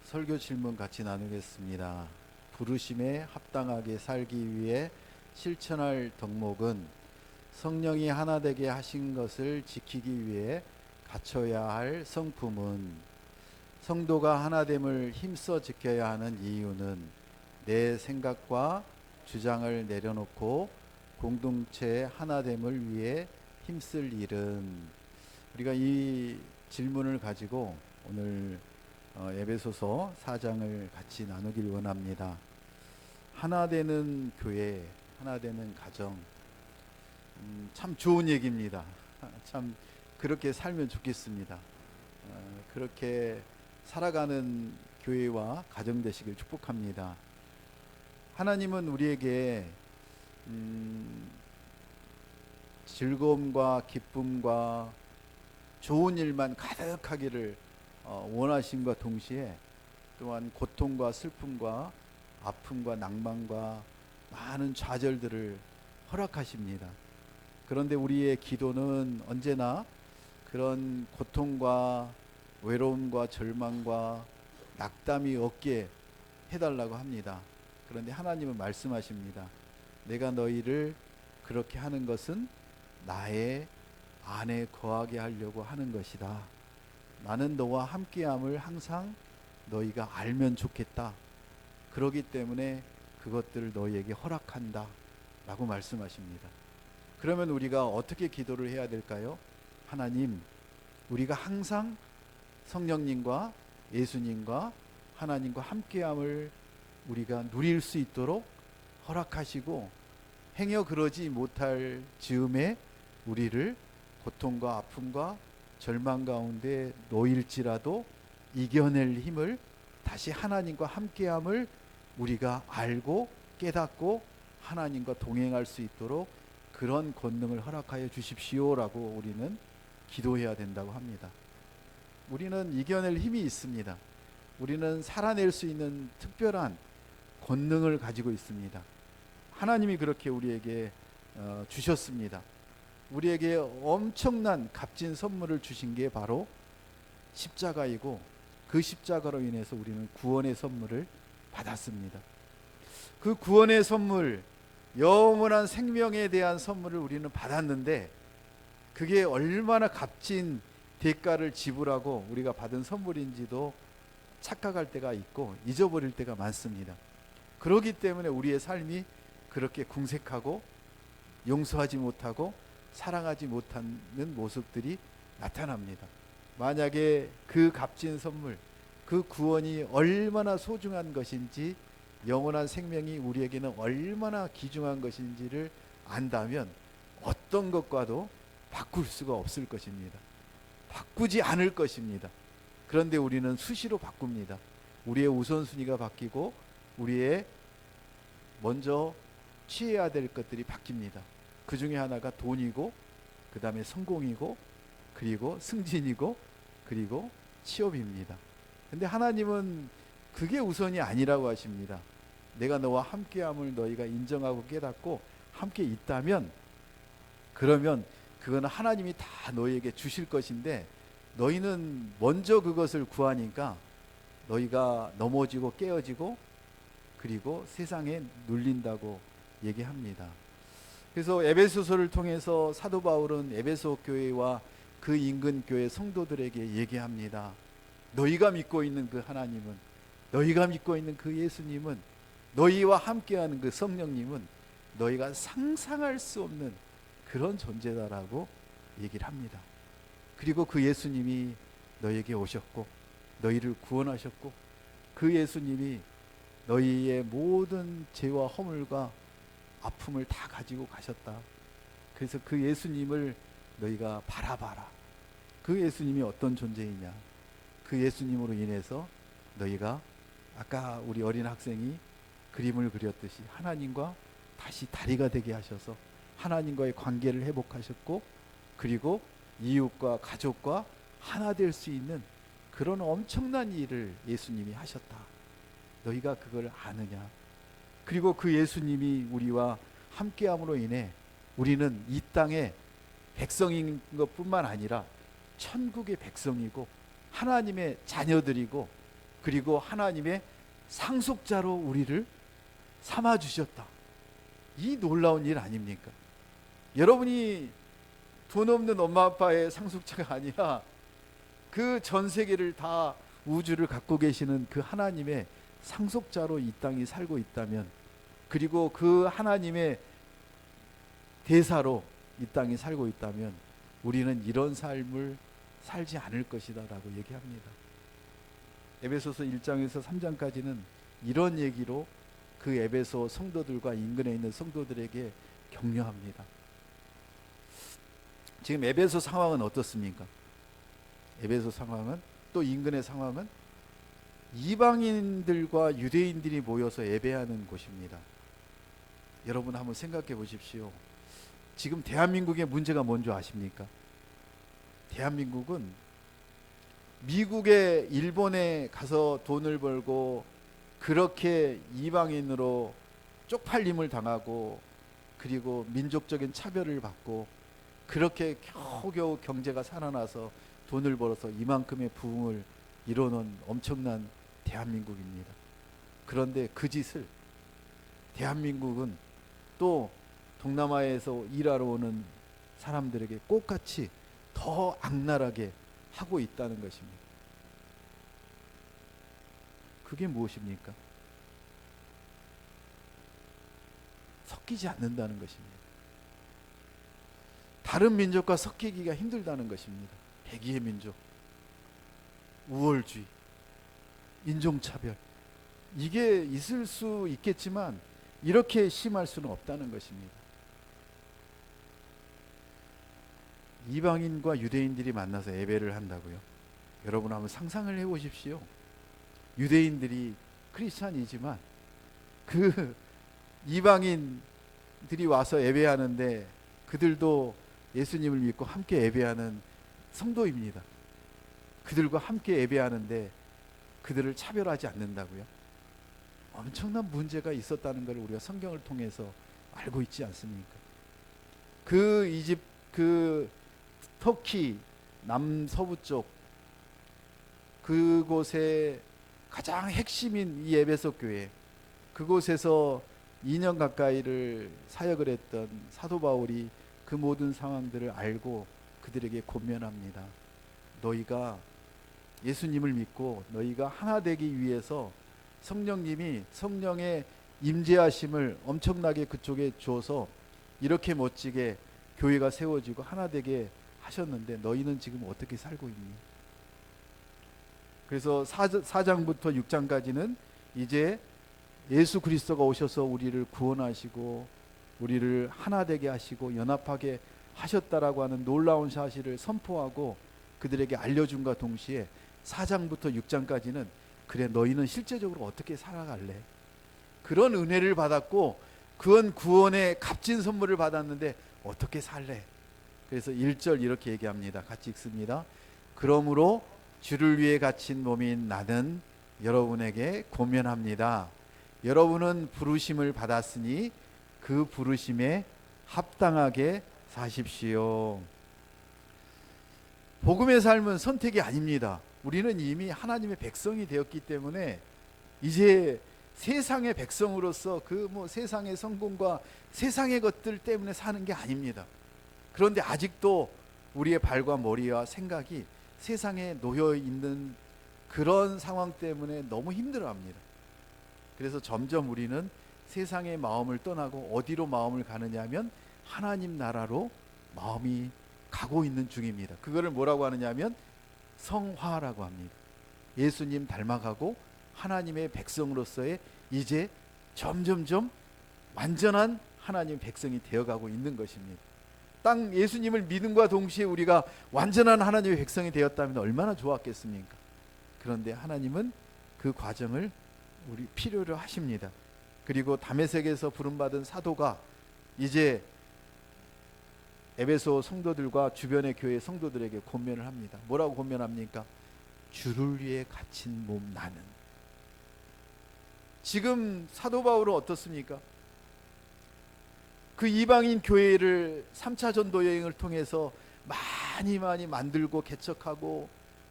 설교 질문 같이 나누겠습니다. 부르심에 합당하게 살기 위해 실천할 덕목은 성령이 하나 되게 하신 것을 지키기 위해 갖춰야 할 성품은 성도가 하나됨을 힘써 지켜야 하는 이유는 내 생각과 주장을 내려놓고 공동체의 하나됨을 위해 힘쓸 일은. 우리가 이 질문을 가지고 오늘 에베소서 4장을 같이 나누길 원합니다. 하나 되는 교회, 하나 되는 가정, 참 좋은 얘기입니다. 참 그렇게 살면 좋겠습니다. 그렇게 살아가는 교회와 가정 되시길 축복합니다. 하나님은 우리에게 즐거움과 기쁨과 좋은 일만 가득하기를 원하심과 동시에 또한 고통과 슬픔과 아픔과 낭만과 많은 좌절들을 허락하십니다. 그런데 우리의 기도는 언제나 그런 고통과 외로움과 절망과 낙담이 없게 해달라고 합니다. 그런데 하나님은 말씀하십니다. 내가 너희를 그렇게 하는 것은 나의 안에 거하게 하려고 하는 것이다. 나는 너와 함께함을 항상 너희가 알면 좋겠다. 그러기 때문에 그것들을 너희에게 허락한다 라고 말씀하십니다. 그러면 우리가 어떻게 기도를 해야 될까요? 하나님, 우리가 항상 성령님과 예수님과 하나님과 함께함을 우리가 누릴 수 있도록 허락하시고 행여 그러지 못할 즈음에 우리를 고통과 아픔과 절망 가운데 놓일지라도 이겨낼 힘을, 다시 하나님과 함께함을 우리가 알고 깨닫고 하나님과 동행할 수 있도록 그런 권능을 허락하여 주십시오라고 우리는 기도해야 된다고 합니다. 우리는 이겨낼 힘이 있습니다. 우리는 살아낼 수 있는 특별한 권능을 가지고 있습니다. 하나님이 그렇게 우리에게 주셨습니다. 우리에게 엄청난 값진 선물을 주신 게 바로 십자가이고, 그 십자가로 인해서 우리는 구원의 선물을 받았습니다. 그 구원의 선물, 영원한 생명에 대한 선물을 우리는 받았는데, 그게 얼마나 값진 대가를 지불하고 우리가 받은 선물인지도 착각할 때가 있고 잊어버릴 때가 많습니다. 그렇기 때문에 우리의 삶이 그렇게 궁색하고 용서하지 못하고 사랑하지 못하는 모습들이 나타납니다. 만약에 그 값진 선물, 그 구원이 얼마나 소중한 것인지, 영원한 생명이 우리에게는 얼마나 귀중한 것인지를 안다면 어떤 것과도 바꿀 수가 없을 것입니다. 바꾸지 않을 것입니다. 그런데 우리는 수시로 바꿉니다. 우리의 우선순위가 바뀌고 우리의 먼저 취해야 될 것들이 바뀝니다. 그 중에 하나가 돈이고, 그 다음에 성공이고, 그리고 승진이고, 그리고 취업입니다. 근데 하나님은 그게 우선이 아니라고 하십니다. 내가 너와 함께함을 너희가 인정하고 깨닫고 함께 있다면, 그러면 그거는 하나님이 다 너희에게 주실 것인데, 너희는 먼저 그것을 구하니까 너희가 넘어지고 깨어지고 그리고 세상에 눌린다고 얘기합니다. 그래서 에베소서를 통해서 사도 바울은 에베소 교회와 그 인근 교회 성도들에게 얘기합니다. 너희가 믿고 있는 그 하나님은, 너희가 믿고 있는 그 예수님은, 너희와 함께하는 그 성령님은 너희가 상상할 수 없는 그런 존재다라고 얘기를 합니다. 그리고 그 예수님이 너희에게 오셨고 너희를 구원하셨고, 그 예수님이 너희의 모든 죄와 허물과 아픔을 다 가지고 가셨다. 그래서 그 예수님을 너희가 바라봐라. 그 예수님이 어떤 존재이냐, 그 예수님으로 인해서 너희가 아까 우리 어린 학생이 그림을 그렸듯이 하나님과 다시 다리가 되게 하셔서 하나님과의 관계를 회복하셨고, 그리고 이웃과 가족과 하나 될 수 있는 그런 엄청난 일을 예수님이 하셨다. 너희가 그걸 아느냐? 그리고 그 예수님이 우리와 함께함으로 인해 우리는 이 땅의 백성인 것뿐만 아니라 천국의 백성이고 하나님의 자녀들이고 그리고 하나님의 상속자로 우리를 삼아 주셨다. 이 놀라운 일 아닙니까? 여러분이 돈 없는 엄마 아빠의 상속자가 아니라 그 전 세계를 다 우주를 갖고 계시는 그 하나님의 상속자로 이 땅에 살고 있다면, 그리고 그 하나님의 대사로 이 땅에 살고 있다면 우리는 이런 삶을 살지 않을 것이다 라고 얘기합니다. 에베소서 1장에서 3장까지는 이런 얘기로 그 에베소 성도들과 인근에 있는 성도들에게 격려합니다. 지금 에베소 상황은 어떻습니까? 에베소 상황은, 또 인근의 상황은 이방인들과 유대인들이 모여서 예배하는 곳입니다. 여러분 한번 생각해 보십시오. 지금 대한민국의 문제가 뭔지 아십니까? 대한민국은 미국에, 일본에 가서 돈을 벌고 그렇게 이방인으로 쪽팔림을 당하고, 그리고 민족적인 차별을 받고, 그렇게 겨우겨우 경제가 살아나서 돈을 벌어서 이만큼의 부흥을 이뤄놓은 엄청난 대한민국입니다. 그런데 그 짓을 대한민국은 또 동남아에서 일하러 오는 사람들에게 똑같이 더 악랄하게 하고 있다는 것입니다. 그게 무엇입니까? 섞이지 않는다는 것입니다. 다른 민족과 섞이기가 힘들다는 것입니다. 백의의 민족, 우월주의, 인종차별, 이게 있을 수 있겠지만 이렇게 심할 수는 없다는 것입니다. 이방인과 유대인들이 만나서 예배를 한다고요? 여러분 한번 상상을 해보십시오. 유대인들이 크리스찬이지만 그 이방인들이 와서 예배하는데 그들도 예수님을 믿고 함께 예배하는 성도입니다. 그들과 함께 예배하는데 그들을 차별하지 않는다고요? 엄청난 문제가 있었다는 걸 우리가 성경을 통해서 알고 있지 않습니까? 그 이집, 그 터키 남서부 쪽 그곳에 가장 핵심인 이 에베소 교회, 그곳에서 2년 가까이를 사역을 했던 사도 바울이 그 모든 상황들을 알고 그들에게 권면합니다. 너희가 예수님을 믿고 너희가 하나 되기 위해서 성령님이, 성령의 임재하심을 엄청나게 그쪽에 주어서 이렇게 멋지게 교회가 세워지고 하나 되게 하셨는데 너희는 지금 어떻게 살고 있니? 그래서 4장부터 6장까지는 이제 예수 그리스도가 오셔서 우리를 구원하시고 우리를 하나 되게 하시고 연합하게 하셨다라고 하는 놀라운 사실을 선포하고 그들에게 알려준과 동시에 4장부터 6장까지는 그래 너희는 실제적으로 어떻게 살아갈래? 그런 은혜를 받았고 그런 구원의 값진 선물을 받았는데 어떻게 살래? 그래서 1절 이렇게 얘기합니다. 같이 읽습니다. 그러므로 주를 위해 갇힌 몸인 나는 여러분에게 권면합니다. 여러분은 부르심을 받았으니 그 부르심에 합당하게 사십시오. 복음의 삶은 선택이 아닙니다. 우리는 이미 하나님의 백성이 되었기 때문에 이제 세상의 백성으로서 그 세상의 성공과 세상의 것들 때문에 사는 게 아닙니다. 그런데 아직도 우리의 발과 머리와 생각이 세상에 놓여 있는 그런 상황 때문에 너무 힘들어합니다. 그래서 점점 우리는 세상의 마음을 떠나고 어디로 마음을 가느냐 하면 하나님 나라로 마음이 가고 있는 중입니다. 그거를 뭐라고 하느냐 하면 성화라고 합니다. 예수님 닮아가고 하나님의 백성으로서의 이제 점점점 완전한 하나님의 백성이 되어가고 있는 것입니다. 땅 예수님을 믿음과 동시에 우리가 완전한 하나님의 백성이 되었다면 얼마나 좋았겠습니까? 그런데 하나님은 그 과정을 우리 필요로 하십니다. 그리고 다메섹에서 부름받은 사도가 이제 에베소 성도들과 주변의 교회 성도들에게 권면을 합니다. 뭐라고 권면합니까? 주를 위해 갇힌 몸 나는. 지금 사도 바울은 어떻습니까? 그 이방인 교회를 3차 전도 여행을 통해서 많이 만들고 개척하고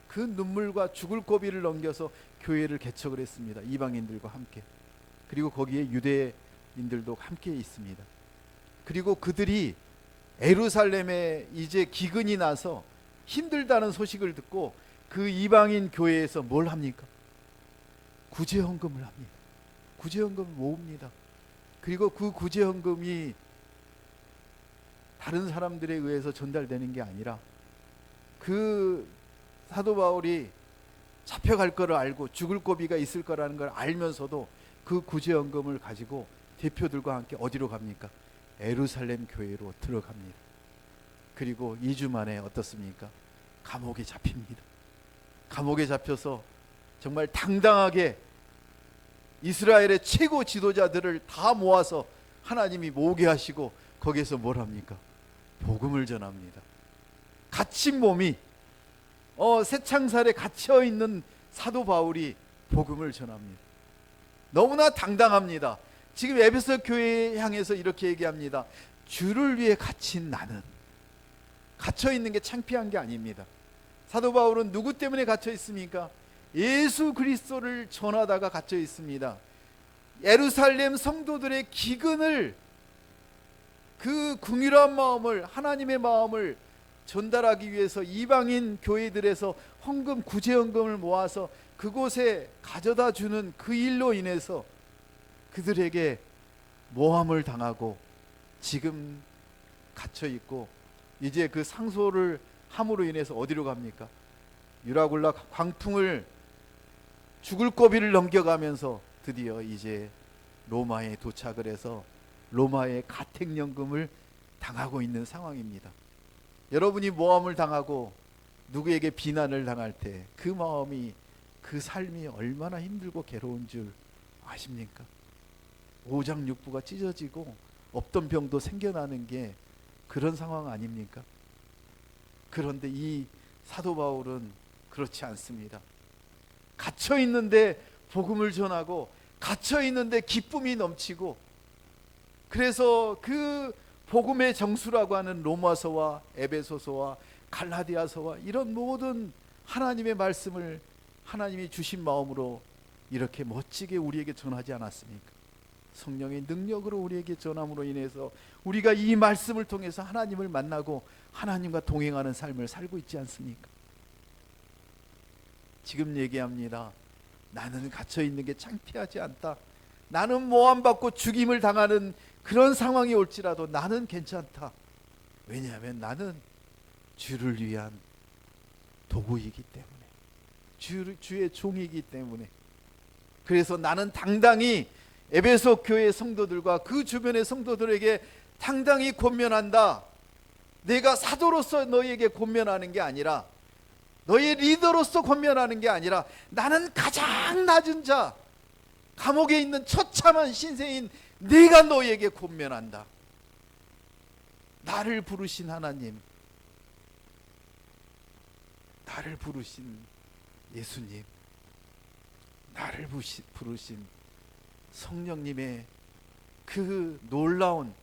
그 눈물과 죽을 고비를 넘겨서 교회를 개척을 했습니다. 이방인들과 함께. 그리고 거기에 유대인들도 함께 있습니다. 그리고 그들이 예루살렘에 이제 기근이 나서 힘들다는 소식을 듣고 그 이방인 교회에서 뭘 합니까? 구제헌금을 합니다. 구제헌금을 모읍니다. 그리고 그 구제헌금이 다른 사람들에 의해서 전달되는 게 아니라 그 사도 바울이 잡혀갈 거를 알고 죽을 고비가 있을 거라는 걸 알면서도 그 구제헌금을 가지고 대표들과 함께 어디로 갑니까? 예루살렘 교회로 들어갑니다. 그리고 2주 만에 어떻습니까? 감옥에 잡힙니다. 감옥에 잡혀서 정말 당당하게 이스라엘의 최고 지도자들을 다 모아서 하나님이 모으게 하시고 거기에서 뭘 합니까? 복음을 전합니다. 갇힌 몸이 새창살에 갇혀 있는 사도 바울이 복음을 전합니다. 너무나 당당합니다. 지금 에베소 교회에 향해서 이렇게 얘기합니다. 주를 위해 갇힌 나는, 갇혀 있는 게 창피한 게 아닙니다. 사도 바울은 누구 때문에 갇혀 있습니까? 예수 그리스도를 전하다가 갇혀 있습니다. 예루살렘 성도들의 기근을, 그 긍휼한 마음을, 하나님의 마음을 전달하기 위해서 이방인 교회들에서 헌금, 구제헌금을 모아서 그곳에 가져다 주는 그 일로 인해서 그들에게 모함을 당하고 지금 갇혀 있고, 이제 그 상소를 함으로 인해서 어디로 갑니까? 유라굴라 광풍을, 죽을 고비를 넘겨가면서 드디어 이제 로마에 도착을 해서 로마의 가택연금을 당하고 있는 상황입니다. 여러분이 모함을 당하고 누구에게 비난을 당할 때 그 마음이, 그 삶이 얼마나 힘들고 괴로운 줄 아십니까? 오장육부가 찢어지고 없던 병도 생겨나는 게 그런 상황 아닙니까? 그런데 이 사도 바울은 그렇지 않습니다. 갇혀 있는데 복음을 전하고, 갇혀 있는데 기쁨이 넘치고, 그래서 그 복음의 정수라고 하는 로마서와 에베소서와 갈라디아서와 이런 모든 하나님의 말씀을 하나님이 주신 마음으로 이렇게 멋지게 우리에게 전하지 않았습니까? 성령의 능력으로 우리에게 전함으로 인해서 우리가 이 말씀을 통해서 하나님을 만나고 하나님과 동행하는 삶을 살고 있지 않습니까? 지금 얘기합니다. 나는 갇혀 있는 게 창피하지 않다. 나는 모함받고 죽임을 당하는 그런 상황이 올지라도 나는 괜찮다. 왜냐하면 나는 주를 위한 도구이기 때문에, 주의 종이기 때문에. 그래서 나는 당당히 에베소 교회 성도들과 그 주변의 성도들에게 당당히 권면한다. 내가 사도로서 너희에게 권면하는 게 아니라, 너희의 리더로서 권면하는 게 아니라, 나는 가장 낮은 자, 감옥에 있는 처참한 신세인 내가 너희에게 권면한다. 나를 부르신 하나님, 나를 부르신 예수님, 나를 부르신 성령님의 그 놀라운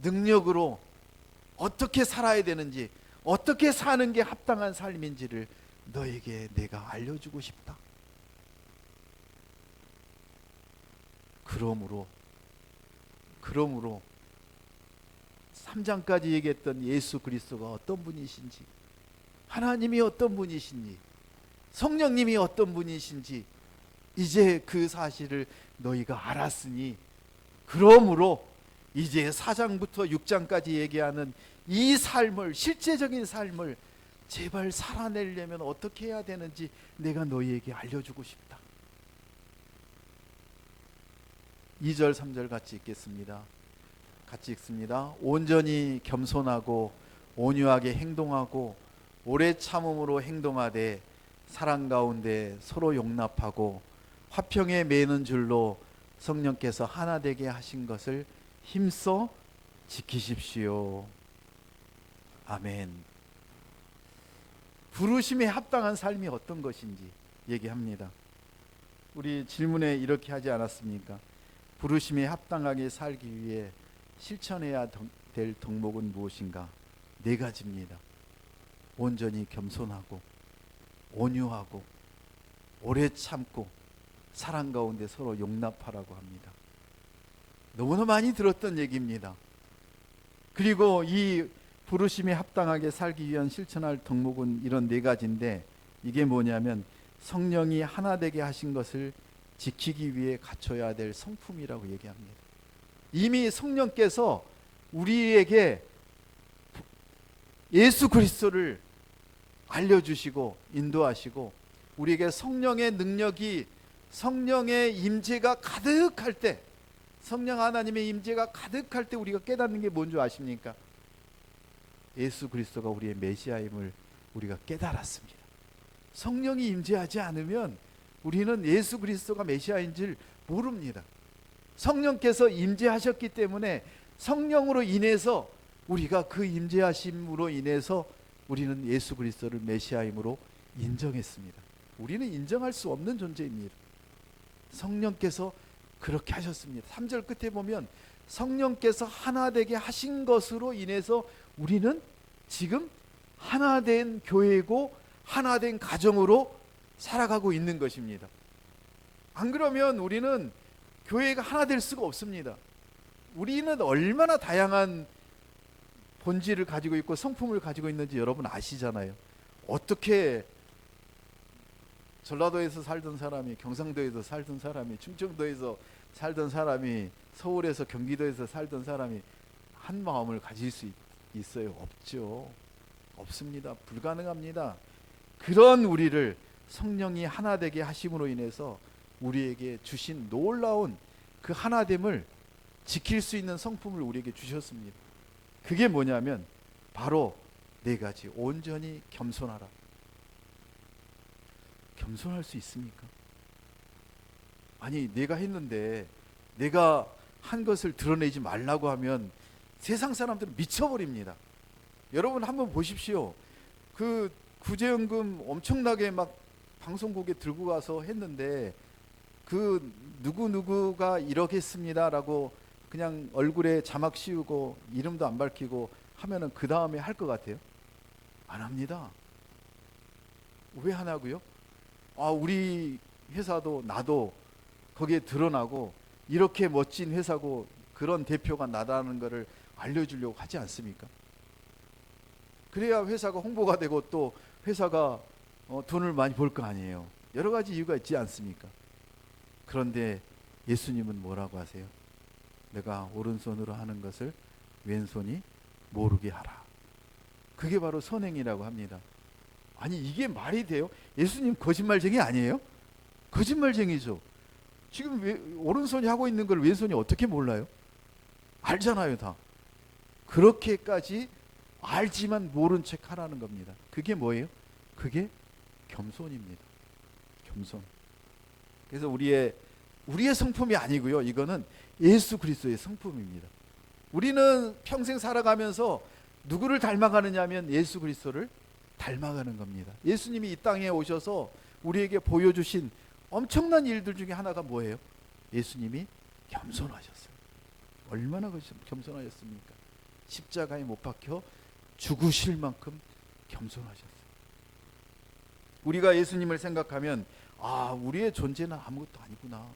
능력으로 어떻게 살아야 되는지, 어떻게 사는 게 합당한 삶인지를 너에게 내가 알려주고 싶다. 그러므로 3장까지 얘기했던 예수 그리스도가 어떤 분이신지, 하나님이 어떤 분이신지, 성령님이 어떤 분이신지 이제 그 사실을 너희가 알았으니, 그러므로 이제 4장부터 6장까지 얘기하는 이 삶을, 실제적인 삶을 제발 살아내려면 어떻게 해야 되는지 내가 너희에게 알려주고 싶다. 2절 3절 같이 읽겠습니다. 같이 읽습니다. 온전히 겸손하고 온유하게 행동하고 오래 참음으로 행동하되 사랑 가운데 서로 용납하고 화평에 매는 줄로 성령께서 하나 되게 하신 것을 힘써 지키십시오. 아멘. 부르심에 합당한 삶이 어떤 것인지 얘기합니다. 우리 질문에 이렇게 하지 않았습니까? 부르심에 합당하게 살기 위해 실천해야 될 덕목은 무엇인가? 4가지입니다. 온전히 겸손하고 온유하고 오래 참고 사랑 가운데 서로 용납하라고 합니다. 너무나 많이 들었던 얘기입니다. 그리고 이 부르심에 합당하게 살기 위한 실천할 덕목은 이런 네 가지인데, 이게 뭐냐면 성령이 하나 되게 하신 것을 지키기 위해 갖춰야 될 성품이라고 얘기합니다. 이미 성령께서 우리에게 예수 그리스도를 알려주시고 인도하시고, 우리에게 성령의 능력이, 성령의 임재가 가득할 때, 성령 하나님의 임재가 가득할 때 우리가 깨닫는 게 뭔 줄 아십니까? 예수 그리스도가 우리의 메시아임을 우리가 깨달았습니다. 성령이 임재하지 않으면 우리는 예수 그리스도가 메시아인 줄 모릅니다. 성령께서 임재하셨기 때문에 성령으로 인해서 우리가 그 임재하심으로 인해서 우리는 예수 그리스도를 메시아임으로 인정했습니다. 우리는 인정할 수 없는 존재입니다. 성령께서 그렇게 하셨습니다. 3절 끝에 보면 성령께서 하나 되게 하신 것으로 인해서 우리는 지금 하나 된 교회고 하나 된 가정으로 살아가고 있는 것입니다. 안 그러면 우리는 교회가 하나 될 수가 없습니다. 우리는 얼마나 다양한 본질을 가지고 있고 성품을 가지고 있는지 여러분 아시잖아요. 어떻게 전라도에서 살던 사람이, 경상도에서 살던 사람이, 충청도에서 살던 사람이, 서울에서 경기도에서 살던 사람이 한 마음을 가질 수 있어요? 없죠. 없습니다. 불가능합니다. 그런 우리를 성령이 하나 되게 하심으로 인해서 우리에게 주신 놀라운 그 하나됨을 지킬 수 있는 성품을 우리에게 주셨습니다. 그게 뭐냐면 바로 네 가지. 온전히 겸손하라. 겸손할 수 있습니까? 아니, 내가 했는데 내가 한 것을 드러내지 말라고 하면 세상 사람들은 미쳐버립니다. 여러분 한번 보십시오. 그 구제연금 엄청나게 막 방송국에 들고 가서 했는데 그 누구누구가 이러겠습니다라고 그냥 얼굴에 자막 씌우고 이름도 안 밝히고 하면은 그 다음에 할 것 같아요? 안 합니다. 왜 하냐고요? 우리 회사도 나도 거기에 드러나고 이렇게 멋진 회사고 그런 대표가 나다는 것을 알려주려고 하지 않습니까? 그래야 회사가 홍보가 되고 또 회사가 돈을 많이 벌 거 아니에요. 여러 가지 이유가 있지 않습니까? 그런데 예수님은 뭐라고 하세요? 내가 오른손으로 하는 것을 왼손이 모르게 하라. 그게 바로 선행이라고 합니다. 아니, 이게 말이 돼요? 예수님 거짓말쟁이 아니에요? 거짓말쟁이죠. 지금 오른손이 하고 있는 걸 왼손이 어떻게 몰라요? 알잖아요, 다. 그렇게까지 알지만 모른 척 하라는 겁니다. 그게 뭐예요? 그게 겸손입니다. 겸손. 그래서 우리의 성품이 아니고요. 이거는 예수 그리스도의 성품입니다. 우리는 평생 살아가면서 누구를 닮아가느냐 하면 예수 그리스도를 닮아가는 겁니다. 예수님이 이 땅에 오셔서 우리에게 보여주신 엄청난 일들 중에 하나가 뭐예요? 예수님이 겸손하셨어요. 얼마나 겸손하셨습니까? 십자가에 못 박혀 죽으실 만큼 겸손하셨어요. 우리가 예수님을 생각하면 우리의 존재는 아무것도 아니구나.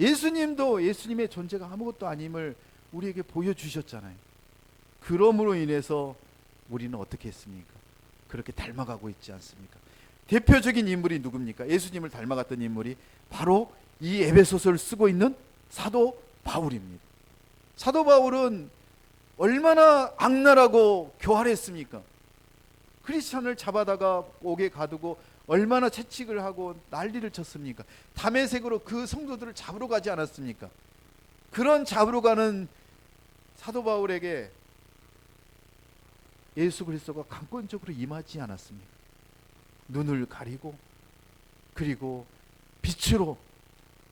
예수님도 예수님의 존재가 아무것도 아님을 우리에게 보여주셨잖아요. 그러므로 인해서 우리는 어떻게 했습니까? 그렇게 닮아가고 있지 않습니까? 대표적인 인물이 누굽니까? 예수님을 닮아갔던 인물이 바로 이 에베소서를 쓰고 있는 사도 바울입니다. 사도 바울은 얼마나 악랄하고 교활했습니까? 크리스찬을 잡아다가 옥에 가두고 얼마나 채찍을 하고 난리를 쳤습니까? 다메섹으로 그 성도들을 잡으러 가지 않았습니까? 그런 잡으러 가는 사도 바울에게 예수 그리스도가 강권적으로 임하지 않았습니까? 눈을 가리고 그리고 빛으로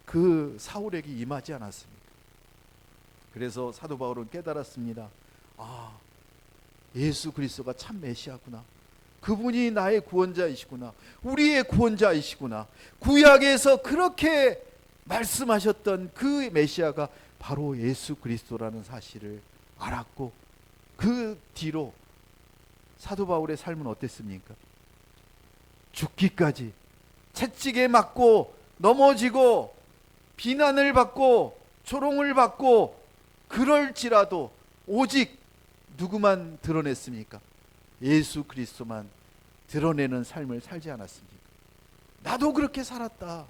그 사울에게 임하지 않았습니까? 그래서 사도 바울은 깨달았습니다. 예수 그리스도가 참 메시아구나. 그분이 나의 구원자이시구나. 우리의 구원자이시구나. 구약에서 그렇게 말씀하셨던 그 메시아가 바로 예수 그리스도라는 사실을 알았고, 그 뒤로 사도 바울의 삶은 어땠습니까? 죽기까지 채찍에 맞고 넘어지고 비난을 받고 조롱을 받고 그럴지라도 오직 누구만 드러냈습니까? 예수 그리스도만 드러내는 삶을 살지 않았습니까? 나도 그렇게 살았다.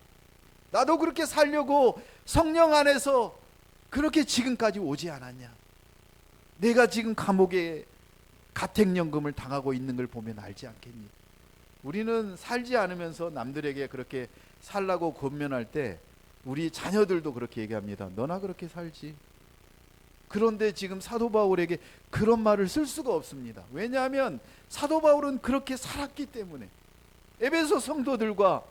나도 그렇게 살려고 성령 안에서 그렇게 지금까지 오지 않았냐? 내가 지금 감옥에 가택연금을 당하고 있는 걸 보면 알지 않겠니? 우리는 살지 않으면서 남들에게 그렇게 살라고 권면할 때 우리 자녀들도 그렇게 얘기합니다. 너나 그렇게 살지. 그런데 지금 사도 바울에게 그런 말을 쓸 수가 없습니다. 왜냐하면 사도 바울은 그렇게 살았기 때문에. 에베소 성도들과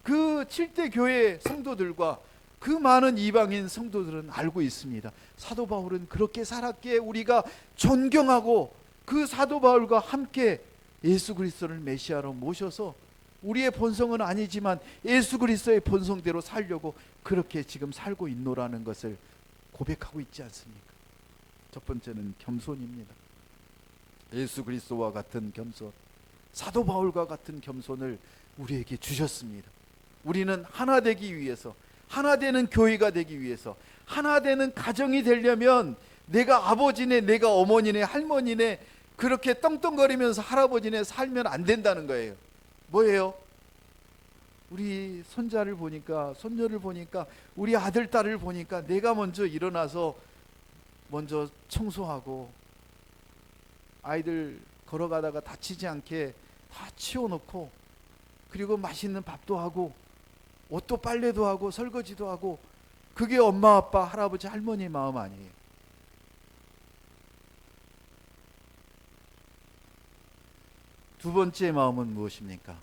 그 7대 교회 성도들과 그 많은 이방인 성도들은 알고 있습니다. 사도 바울은 그렇게 살았기에 우리가 존경하고 그 사도 바울과 함께 예수 그리스도를 메시아로 모셔서 우리의 본성은 아니지만 예수 그리스도의 본성대로 살려고 그렇게 지금 살고 있노라는 것을 고백하고 있지 않습니까? 첫 번째는 겸손입니다. 예수 그리스도와 같은 겸손, 사도 바울과 같은 겸손을 우리에게 주셨습니다. 우리는 하나 되기 위해서, 하나 되는 교회가 되기 위해서, 하나 되는 가정이 되려면 내가 아버지네, 내가 어머니네, 할머니네 그렇게 떵떵거리면서 할아버지네 살면 안 된다는 거예요. 뭐예요? 우리 손자를 보니까, 손녀를 보니까, 우리 아들 딸을 보니까 내가 먼저 일어나서 먼저 청소하고 아이들 걸어가다가 다치지 않게 다 치워놓고 그리고 맛있는 밥도 하고 옷도 빨래도 하고 설거지도 하고, 그게 엄마 아빠 할아버지 할머니의 마음 아니에요. 두 번째 마음은 무엇입니까?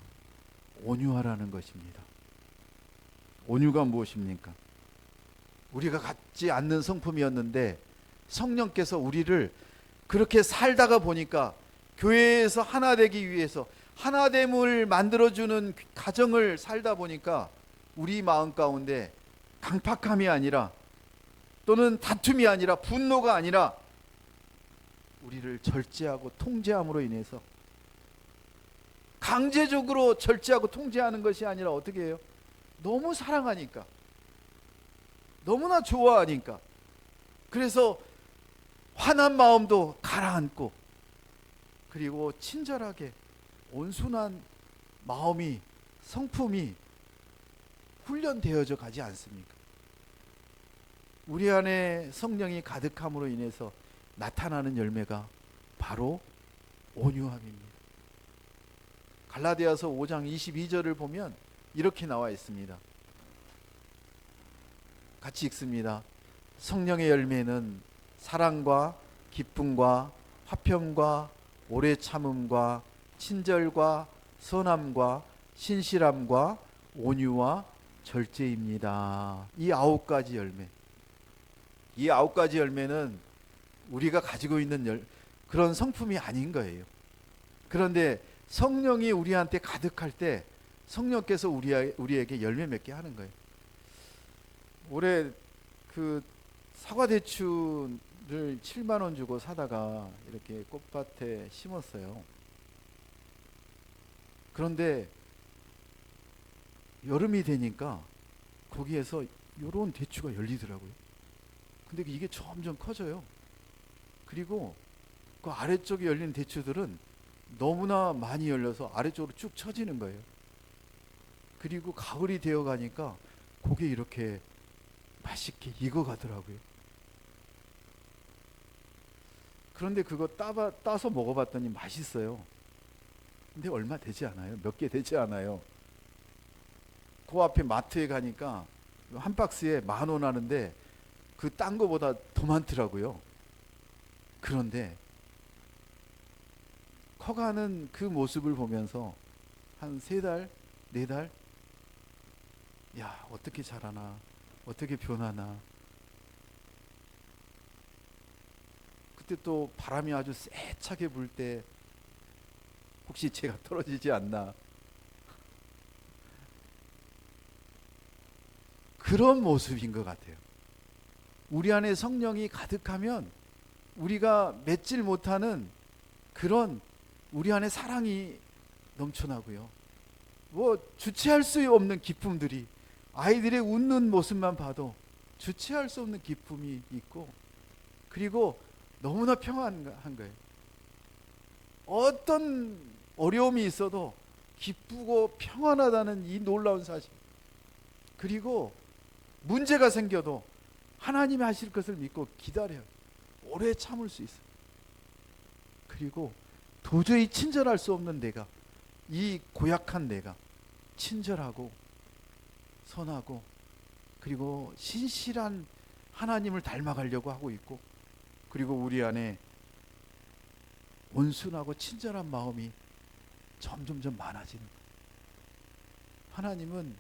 온유하라는 것입니다. 온유가 무엇입니까? 우리가 갖지 않는 성품이었는데 성령께서 우리를 그렇게 살다가 보니까 교회에서 하나 되기 위해서 하나됨을 만들어주는 가정을 살다 보니까 우리 마음 가운데 강팍함이 아니라, 또는 다툼이 아니라, 분노가 아니라 우리를 절제하고 통제함으로 인해서, 강제적으로 절제하고 통제하는 것이 아니라 어떻게 해요? 너무 사랑하니까, 너무나 좋아하니까, 그래서 화난 마음도 가라앉고, 그리고 친절하게 온순한 마음이, 성품이 훈련되어져 가지 않습니까? 우리 안에 성령이 가득함으로 인해서 나타나는 열매가 바로 온유함입니다. 갈라디아서 5장 22절을 보면 이렇게 나와 있습니다. 같이 읽습니다. 성령의 열매는 사랑과 기쁨과 화평과 오래 참음과 친절과 선함과 신실함과 온유와 절제입니다. 이 9가지 열매, 이 9가지 열매는 우리가 가지고 있는 그런 성품이 아닌 거예요. 그런데 성령이 우리한테 가득할 때 성령께서 우리에게 열매 맺게 하는 거예요. 올해 그 사과대추를 7만 원 주고 사다가 이렇게 꽃밭에 심었어요. 그런데 여름이 되니까 거기에서 이런 대추가 열리더라고요. 근데 이게 점점 커져요. 그리고 그 아래쪽에 열린 대추들은 너무나 많이 열려서 아래쪽으로 쭉 처지는 거예요. 그리고 가을이 되어 가니까 그게 이렇게 맛있게 익어가더라고요. 그런데 그거 따서 먹어봤더니 맛있어요. 근데 얼마 되지 않아요. 몇 개 되지 않아요. 그 앞에 마트에 가니까 한 박스에 10,000원 하는데 그 딴 거보다 더 많더라고요. 그런데 커가는 그 모습을 보면서 한 3달, 4달, 야, 어떻게 자라나, 어떻게 변하나. 그때 또 바람이 아주 세차게 불 때 혹시 제가 떨어지지 않나, 그런 모습인 것 같아요. 우리 안에 성령이 가득하면 우리가 맺질 못하는 그런 우리 안에 사랑이 넘쳐나고요. 뭐 주체할 수 없는 기쁨들이, 아이들의 웃는 모습만 봐도 주체할 수 없는 기쁨이 있고, 그리고 너무나 평안한 거예요. 어떤 어려움이 있어도 기쁘고 평안하다는 이 놀라운 사실, 그리고 문제가 생겨도 하나님이 하실 것을 믿고 기다려요. 오래 참을 수 있어요. 그리고 도저히 친절할 수 없는 내가, 이 고약한 내가 친절하고 선하고 그리고 신실한 하나님을 닮아가려고 하고 있고, 그리고 우리 안에 온순하고 친절한 마음이 점점점 많아지는 거예요. 하나님은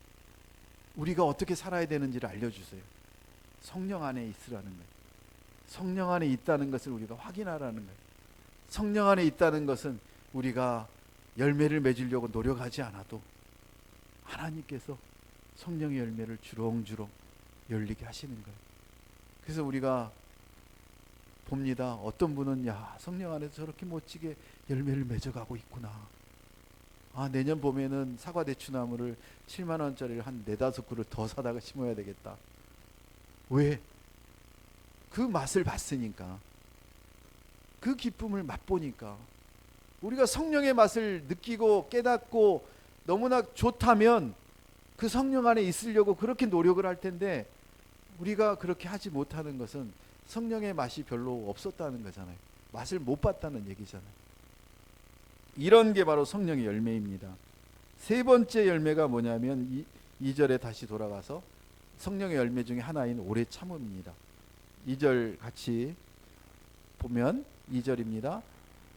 우리가 어떻게 살아야 되는지를 알려주세요. 성령 안에 있으라는 거예요. 성령 안에 있다는 것을 우리가 확인하라는 거예요. 성령 안에 있다는 것은 우리가 열매를 맺으려고 노력하지 않아도 하나님께서 성령의 열매를 주렁주렁 열리게 하시는 거예요. 그래서 우리가 봅니다. 어떤 분은 야, 성령 안에서 저렇게 멋지게 열매를 맺어가고 있구나. 아, 내년 봄에는 사과 대추나무를 7만 원짜리를 한 4-5그루 더 사다가 심어야 되겠다. 왜? 그 맛을 봤으니까, 그 기쁨을 맛보니까. 우리가 성령의 맛을 느끼고 깨닫고 너무나 좋다면 그 성령 안에 있으려고 그렇게 노력을 할 텐데, 우리가 그렇게 하지 못하는 것은 성령의 맛이 별로 없었다는 거잖아요. 맛을 못 봤다는 얘기잖아요. 이런 게 바로 성령의 열매입니다. 세 번째 열매가 뭐냐면 2절에 다시 돌아가서 성령의 열매 중에 하나인 오래 참음입니다. 2절 같이 보면 2절입니다.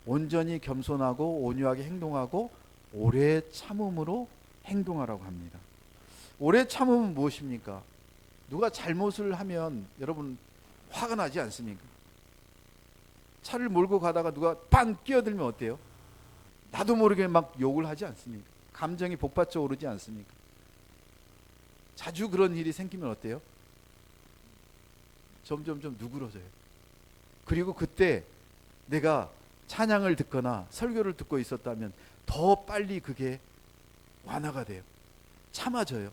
온전히 겸손하고 온유하게 행동하고 오래 참음으로 행동하라고 합니다. 오래 참음은 무엇입니까? 누가 잘못을 하면 여러분 화가 나지 않습니까? 차를 몰고 가다가 누가 빤 끼어들면 어때요? 나도 모르게 막 욕을 하지 않습니까? 감정이 복받쳐 오르지 않습니까? 자주 그런 일이 생기면 어때요? 점점 누그러져요. 그리고 그때 내가 찬양을 듣거나 설교를 듣고 있었다면 더 빨리 그게 완화가 돼요. 참아져요.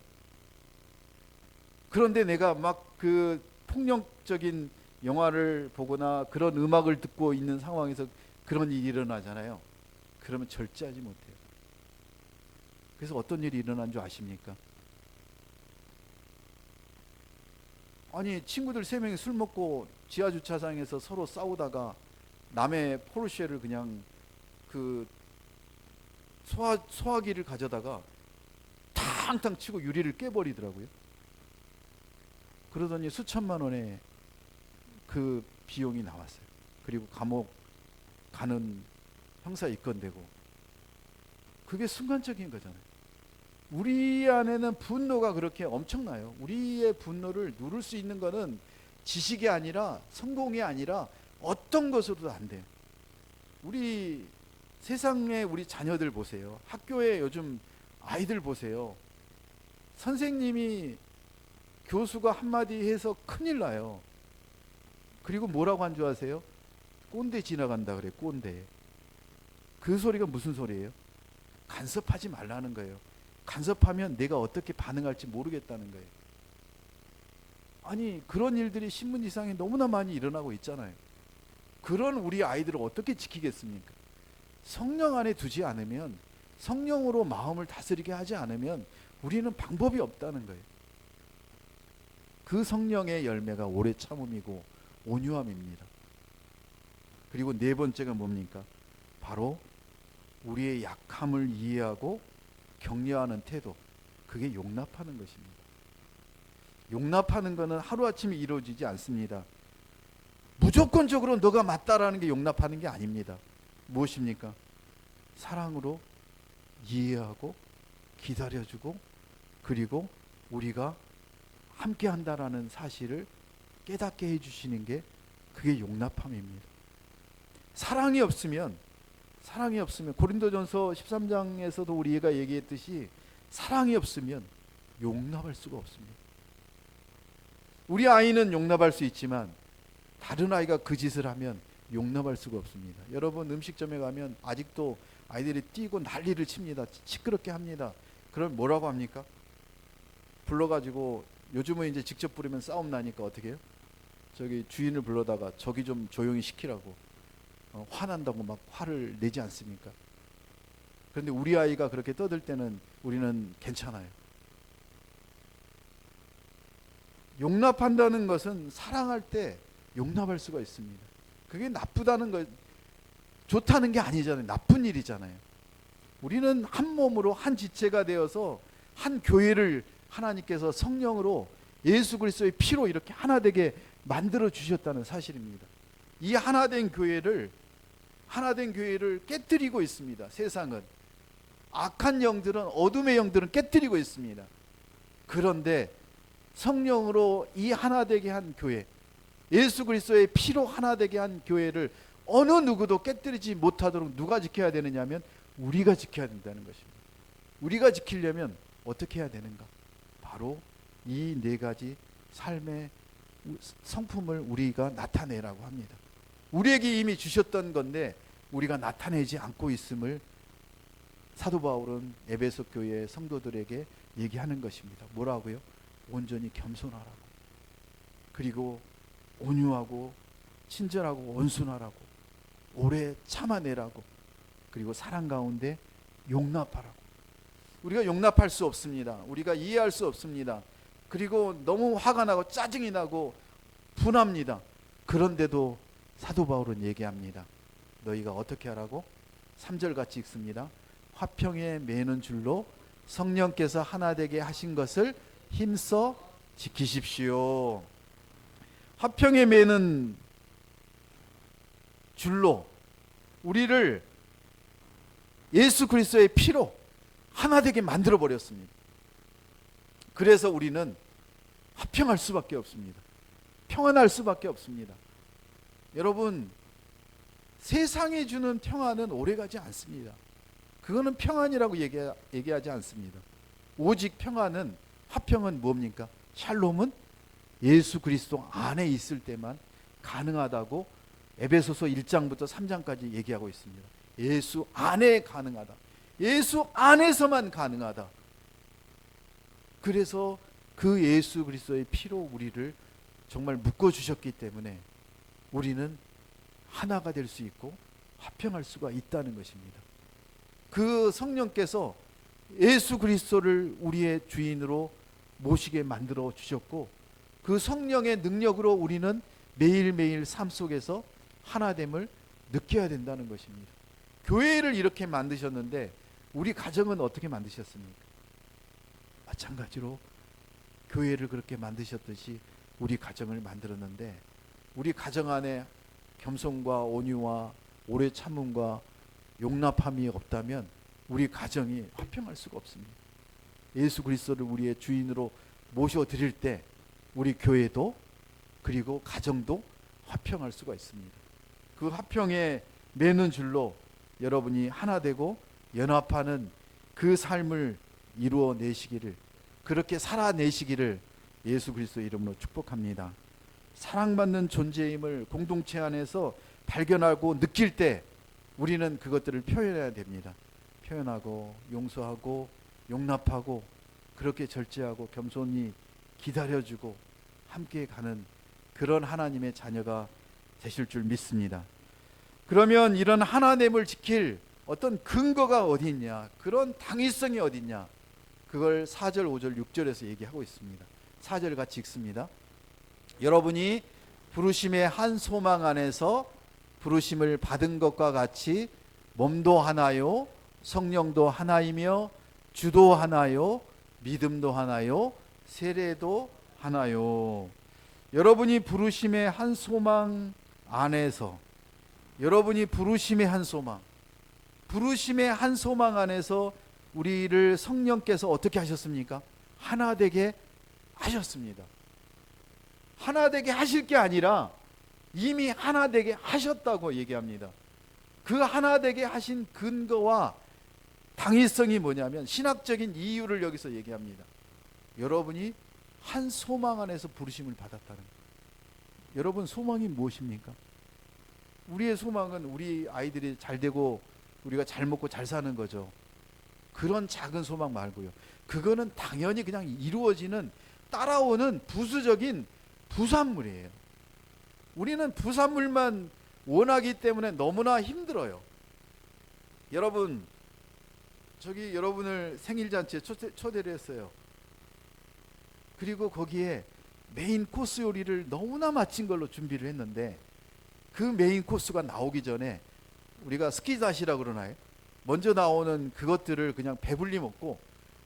그런데 내가 막 그 폭력적인 영화를 보거나 그런 음악을 듣고 있는 상황에서 그런 일이 일어나잖아요. 그러면 절제하지 못해요. 그래서 어떤 일이 일어난 줄 아십니까? 아니, 친구들 3명이 술 먹고 지하주차장에서 서로 싸우다가 남의 포르쉐를 그냥 그 소화기를 가져다가 탕탕 치고 유리를 깨버리더라고요. 그러더니 수천만 원의 그 비용이 나왔어요. 그리고 감옥 가는 형사 입건되고. 그게 순간적인 거잖아요. 우리 안에는 분노가 그렇게 엄청나요. 우리의 분노를 누를 수 있는 거는 지식이 아니라, 성공이 아니라 어떤 것으로도 안 돼요. 우리 세상에 우리 자녀들 보세요. 학교에 요즘 아이들 보세요. 선생님이, 교수가 한마디 해서 큰일 나요. 그리고 뭐라고 한 줄 아세요? 꼰대 지나간다 그래, 꼰대. 그 소리가 무슨 소리예요? 간섭하지 말라는 거예요. 간섭하면 내가 어떻게 반응할지 모르겠다는 거예요. 아니, 그런 일들이 신문지상에 너무나 많이 일어나고 있잖아요. 그런 우리 아이들을 어떻게 지키겠습니까? 성령 안에 두지 않으면, 성령으로 마음을 다스리게 하지 않으면 우리는 방법이 없다는 거예요. 그 성령의 열매가 오래 참음이고 온유함입니다. 그리고 4번째가 뭡니까? 바로 우리의 약함을 이해하고 격려하는 태도, 그게 용납하는 것입니다. 용납하는 것은 하루아침에 이루어지지 않습니다. 무조건적으로 너가 맞다라는 게 용납하는 게 아닙니다. 무엇입니까? 사랑으로 이해하고 기다려주고, 그리고 우리가 함께 한다라는 사실을 깨닫게 해주시는 게, 그게 용납함입니다. 사랑이 없으면 고린도전서 13장에서도 우리가 얘기했듯이 사랑이 없으면 용납할 수가 없습니다. 우리 아이는 용납할 수 있지만 다른 아이가 그 짓을 하면 용납할 수가 없습니다. 여러분, 음식점에 가면 아직도 아이들이 뛰고 난리를 칩니다. 시끄럽게 합니다. 그럼 뭐라고 합니까? 불러가지고 요즘은 이제 직접 부르면 싸움 나니까 어떻게 해요? 저기 주인을 불러다가 저기 좀 조용히 시키라고 화난다고 막 화를 내지 않습니까? 그런데 우리 아이가 그렇게 떠들 때는 우리는 괜찮아요. 용납한다는 것은 사랑할 때 용납할 수가 있습니다. 그게 나쁘다는 거, 좋다는 게 아니잖아요. 나쁜 일이잖아요. 우리는 한 몸으로 한 지체가 되어서 한 교회를 하나님께서 성령으로 예수 그리스도의 피로 이렇게 하나 되게 만들어 주셨다는 사실입니다. 이 하나된 교회를 깨뜨리고 있습니다. 세상은 악한 영들은, 어둠의 영들은 깨뜨리고 있습니다. 그런데 성령으로 이 하나 되게 한 교회, 예수 그리스도의 피로 하나 되게 한 교회를 어느 누구도 깨뜨리지 못하도록 누가 지켜야 되느냐면 우리가 지켜야 된다는 것입니다. 우리가 지키려면 어떻게 해야 되는가? 바로 이 네 가지 삶의 성품을 우리가 나타내라고 합니다. 우리에게 이미 주셨던 건데 우리가 나타내지 않고 있음을 사도 바울은 에베소 교회 성도들에게 얘기하는 것입니다. 뭐라고요? 온전히 겸손하라고, 그리고 온유하고 친절하고 온순하라고, 오래 참아내라고, 그리고 사랑 가운데 용납하라고. 우리가 용납할 수 없습니다. 우리가 이해할 수 없습니다. 그리고 너무 화가 나고 짜증이 나고 분합니다. 그런데도 사도 바울은 얘기합니다. 너희가 어떻게 하라고? 3절 같이 읽습니다. 화평에 매는 줄로 성령께서 하나 되게 하신 것을 힘써 지키십시오. 화평에 매는 줄로 우리를 예수 그리스도의 피로 하나 되게 만들어 버렸습니다. 그래서 우리는 화평할 수밖에 없습니다. 평안할 수밖에 없습니다. 여러분, 세상이 주는 평안은 오래가지 않습니다. 그거는 평안이라고 얘기하지 않습니다. 오직 평안은, 화평은 뭡니까? 샬롬은 예수 그리스도 안에 있을 때만 가능하다고 에베소서 1장부터 3장까지 얘기하고 있습니다. 예수 안에 가능하다. 예수 안에서만 가능하다. 그래서 그 예수 그리스도의 피로 우리를 정말 묶어주셨기 때문에 우리는 하나가 될 수 있고 화평할 수가 있다는 것입니다. 그 성령께서 예수 그리스도를 우리의 주인으로 모시게 만들어 주셨고, 그 성령의 능력으로 우리는 매일매일 삶 속에서 하나됨을 느껴야 된다는 것입니다. 교회를 이렇게 만드셨는데 우리 가정은 어떻게 만드셨습니까? 마찬가지로 교회를 그렇게 만드셨듯이 우리 가정을 만들었는데, 우리 가정 안에 겸손과 온유와 오래 참음과 용납함이 없다면 우리 가정이 화평할 수가 없습니다. 예수 그리스도를 우리의 주인으로 모셔드릴 때 우리 교회도 그리고 가정도 화평할 수가 있습니다. 그 화평에 매는 줄로 여러분이 하나 되고 연합하는 그 삶을 이루어내시기를, 그렇게 살아내시기를 예수 그리스도 이름으로 축복합니다. 사랑받는 존재임을 공동체 안에서 발견하고 느낄 때 우리는 그것들을 표현해야 됩니다. 표현하고 용서하고 용납하고 그렇게 절제하고 겸손히 기다려주고 함께 가는 그런 하나님의 자녀가 되실 줄 믿습니다. 그러면 이런 하나됨을 지킬 어떤 근거가 어디 있냐, 그런 당위성이 어디 있냐, 그걸 4절, 5절, 6절에서 얘기하고 있습니다. 4절 같이 읽습니다. 여러분이 부르심의 한 소망 안에서 부르심을 받은 것과 같이 몸도 하나요, 성령도 하나이며 주도 하나요, 믿음도 하나요, 세례도 하나요. 여러분이 부르심의 한 소망 안에서, 여러분이 부르심의 한 소망, 부르심의 한 소망 안에서 우리를 성령께서 어떻게 하셨습니까? 하나 되게 하셨습니다. 하나 되게 하실 게 아니라 이미 하나 되게 하셨다고 얘기합니다. 그 하나 되게 하신 근거와 당위성이 뭐냐면 신학적인 이유를 여기서 얘기합니다. 여러분이 한 소망 안에서 부르심을 받았다는 거예요. 여러분 소망이 무엇입니까? 우리의 소망은 우리 아이들이 잘 되고 우리가 잘 먹고 잘 사는 거죠. 그런 작은 소망 말고요. 그거는 당연히 그냥 이루어지는 따라오는 부수적인 부산물이에요. 우리는 부산물만 원하기 때문에 너무나 힘들어요. 여러분, 저기 여러분을 생일잔치에 초대를 했어요. 그리고 거기에 메인 코스 요리를 너무나 마친 걸로 준비를 했는데 그 메인 코스가 나오기 전에 우리가 스키다시라고 그러나요? 먼저 나오는 그것들을 그냥 배불리 먹고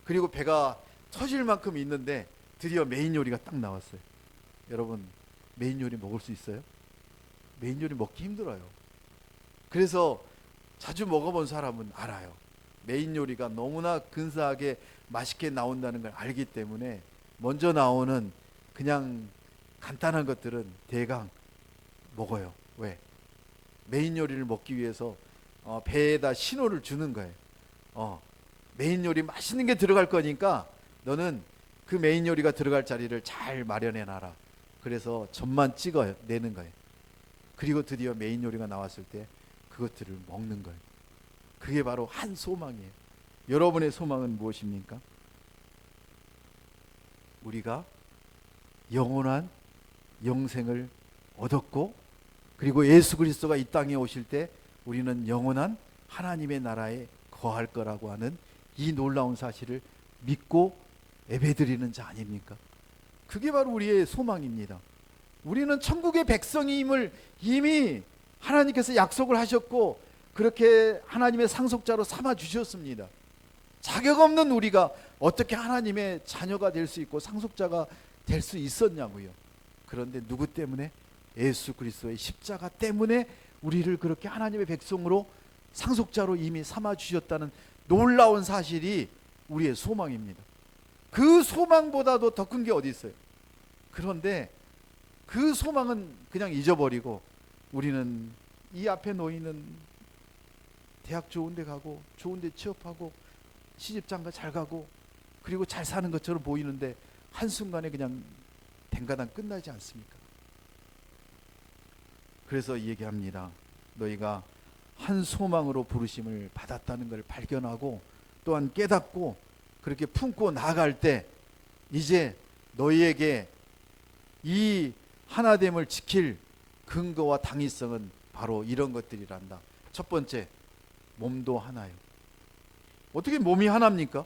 그리고 배가 터질 만큼 있는데 드디어 메인 요리가 딱 나왔어요. 여러분, 메인 요리 먹을 수 있어요? 메인 요리 먹기 힘들어요. 그래서 자주 먹어본 사람은 알아요. 메인 요리가 너무나 근사하게 맛있게 나온다는 걸 알기 때문에 먼저 나오는 그냥 간단한 것들은 대강 먹어요. 왜? 메인 요리를 먹기 위해서 배에다 신호를 주는 거예요. 메인 요리 맛있는 게 들어갈 거니까 너는 그 메인 요리가 들어갈 자리를 잘 마련해 놔라. 그래서 점만 찍어 내는 거예요. 그리고 드디어 메인 요리가 나왔을 때 그것들을 먹는 거예요. 그게 바로 한 소망이에요. 여러분의 소망은 무엇입니까? 우리가 영원한 영생을 얻었고 그리고 예수 그리스도가 이 땅에 오실 때 우리는 영원한 하나님의 나라에 거할 거라고 하는 이 놀라운 사실을 믿고 예배드리는 자 아닙니까? 그게 바로 우리의 소망입니다. 우리는 천국의 백성임을 이미 하나님께서 약속을 하셨고 그렇게 하나님의 상속자로 삼아 주셨습니다. 자격 없는 우리가 어떻게 하나님의 자녀가 될 수 있고 상속자가 될 수 있었냐고요. 그런데 누구 때문에? 예수 그리스도의 십자가 때문에 우리를 그렇게 하나님의 백성으로 상속자로 이미 삼아 주셨다는 놀라운 사실이 우리의 소망입니다. 그 소망보다도 더 큰 게 어디 있어요? 그런데 그 소망은 그냥 잊어버리고 우리는 이 앞에 놓이는 대학 좋은 데 가고 좋은 데 취업하고 시집장가 잘 가고 그리고 잘 사는 것처럼 보이는데 한순간에 그냥 댕가당 끝나지 않습니까? 그래서 얘기합니다. 너희가 한 소망으로 부르심을 받았다는 걸 발견하고 또한 깨닫고 그렇게 품고 나아갈 때 이제 너희에게 이 하나됨을 지킬 근거와 당위성은 바로 이런 것들이란다. 첫 번째, 몸도 하나요. 어떻게 몸이 하나입니까?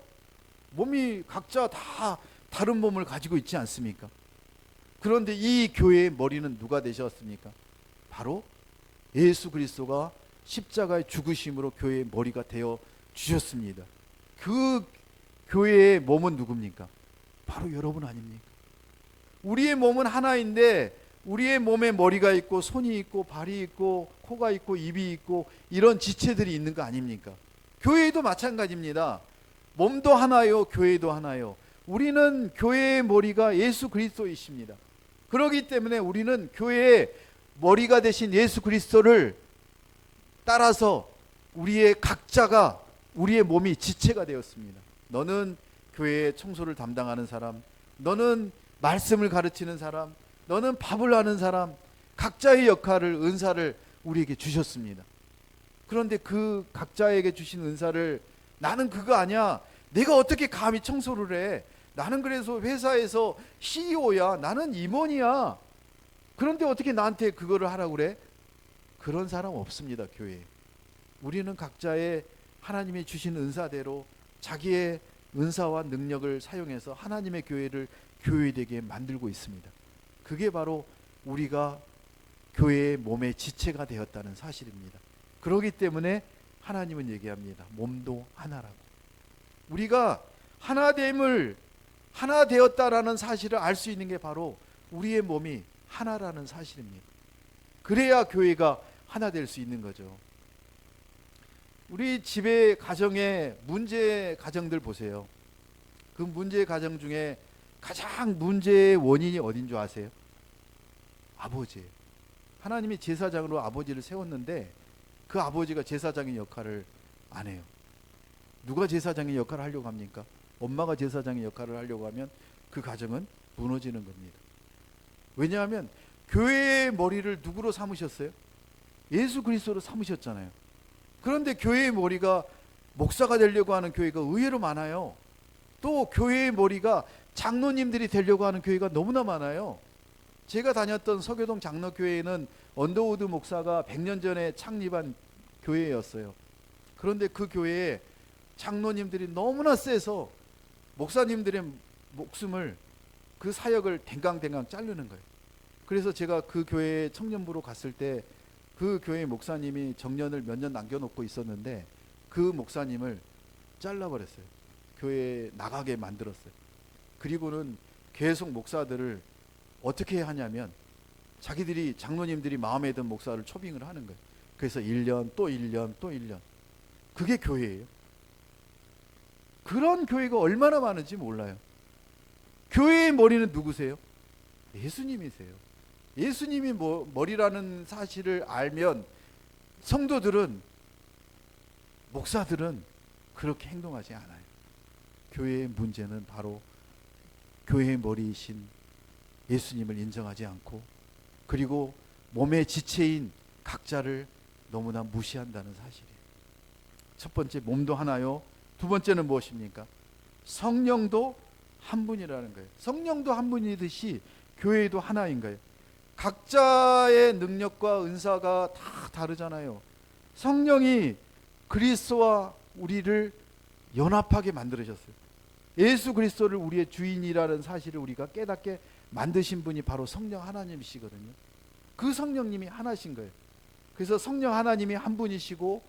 몸이 각자 다 다른 몸을 가지고 있지 않습니까? 그런데 이 교회의 머리는 누가 되셨습니까? 바로 예수 그리스도가 십자가의 죽으심으로 교회의 머리가 되어 주셨습니다. 그 교회의 몸은 누굽니까? 바로 여러분 아닙니까? 우리의 몸은 하나인데 우리의 몸에 머리가 있고 손이 있고 발이 있고 코가 있고 입이 있고 이런 지체들이 있는 거 아닙니까? 교회도 마찬가지입니다. 몸도 하나요, 교회도 하나요. 우리는 교회의 머리가 예수 그리스도이십니다. 그렇기 때문에 우리는 교회의 머리가 되신 예수 그리스도를 따라서 우리의 각자가 우리의 몸이 지체가 되었습니다. 너는 교회의 청소를 담당하는 사람, 너는 말씀을 가르치는 사람, 너는 밥을 하는 사람, 각자의 역할을, 은사를 우리에게 주셨습니다. 그런데 그 각자에게 주신 은사를 나는 그거 아니야, 내가 어떻게 감히 청소를 해, 나는 그래서 회사에서 CEO야, 나는 임원이야, 그런데 어떻게 나한테 그거를 하라고 그래? 그런 사람 없습니다. 교회에 우리는 각자의 하나님이 주신 은사대로 자기의 은사와 능력을 사용해서 하나님의 교회를 교회되게 만들고 있습니다. 그게 바로 우리가 교회의 몸의 지체가 되었다는 사실입니다. 그렇기 때문에 하나님은 얘기합니다. 몸도 하나라고. 우리가 하나됨을, 하나 되었다라는 사실을 알 수 있는 게 바로 우리의 몸이 하나라는 사실입니다. 그래야 교회가 하나 될 수 있는 거죠. 우리 집의 가정의 문제 가정들 보세요. 그 문제 가정 중에 가장 문제의 원인이 어딘 줄 아세요? 아버지예요. 하나님이 제사장으로 아버지를 세웠는데 그 아버지가 제사장의 역할을 안 해요. 누가 제사장의 역할을 하려고 합니까? 엄마가 제사장의 역할을 하려고 하면 그 가정은 무너지는 겁니다. 왜냐하면 교회의 머리를 누구로 삼으셨어요? 예수 그리스도로 삼으셨잖아요. 그런데 교회의 머리가 목사가 되려고 하는 교회가 의외로 많아요. 또 교회의 머리가 장로님들이 되려고 하는 교회가 너무나 많아요. 제가 다녔던 서교동 장로교회는 언더우드 목사가 100년 전에 창립한 교회였어요. 그런데 그 교회에 장로님들이 너무나 세서 목사님들의 목숨을, 그 사역을 댕강댕강 자르는 거예요. 그래서 제가 그 교회에 청년부로 갔을 때 그 교회 목사님이 정년을 몇 년 남겨놓고 있었는데 그 목사님을 잘라버렸어요. 교회에 나가게 만들었어요. 그리고는 계속 목사들을 어떻게 하냐면 자기들이, 장로님들이 마음에 든 목사를 초빙을 하는 거예요. 그래서 1년 또 1년 또 1년. 그게 교회예요. 그런 교회가 얼마나 많은지 몰라요. 교회의 머리는 누구세요? 예수님이세요. 예수님이 머리라는 사실을 알면 성도들은, 목사들은 그렇게 행동하지 않아요. 교회의 문제는 바로 교회의 머리이신 예수님을 인정하지 않고, 그리고 몸의 지체인 각자를 너무나 무시한다는 사실이에요. 첫 번째, 몸도 하나요. 두 번째는 무엇입니까? 성령도 한 분이라는 거예요. 성령도 한 분이듯이 교회도 하나인 거예요. 각자의 능력과 은사가 다 다르잖아요. 성령이 그리스도와 우리를 연합하게 만들으셨어요. 예수 그리스도를 우리의 주인이라는 사실을 우리가 깨닫게 만드신 분이 바로 성령 하나님이시거든요. 그 성령님이 하나신 거예요. 그래서 성령 하나님이 한 분이시고,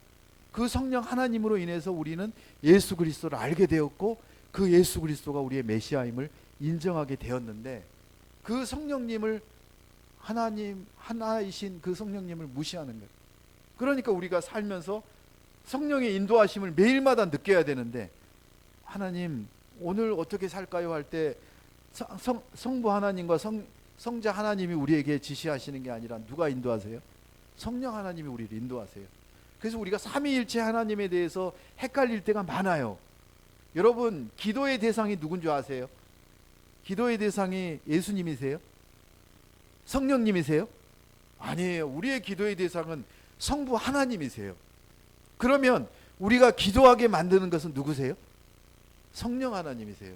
그 성령 하나님으로 인해서 우리는 예수 그리스도를 알게 되었고, 그 예수 그리스도가 우리의 메시아임을 인정하게 되었는데, 그 성령님을, 하나님 하나이신 그 성령님을 무시하는 거예요. 그러니까 우리가 살면서 성령의 인도하심을 매일마다 느껴야 되는데, 하나님 오늘 어떻게 살까요 할 때 성부 하나님과 성자 하나님이 우리에게 지시하시는 게 아니라 누가 인도하세요? 성령 하나님이 우리를 인도하세요. 그래서 우리가 삼위일체 하나님에 대해서 헷갈릴 때가 많아요. 여러분, 기도의 대상이 누군 줄 아세요? 기도의 대상이 예수님이세요? 성령님이세요? 아니에요. 우리의 기도의 대상은 성부 하나님이세요. 그러면 우리가 기도하게 만드는 것은 누구세요? 성령 하나님이세요.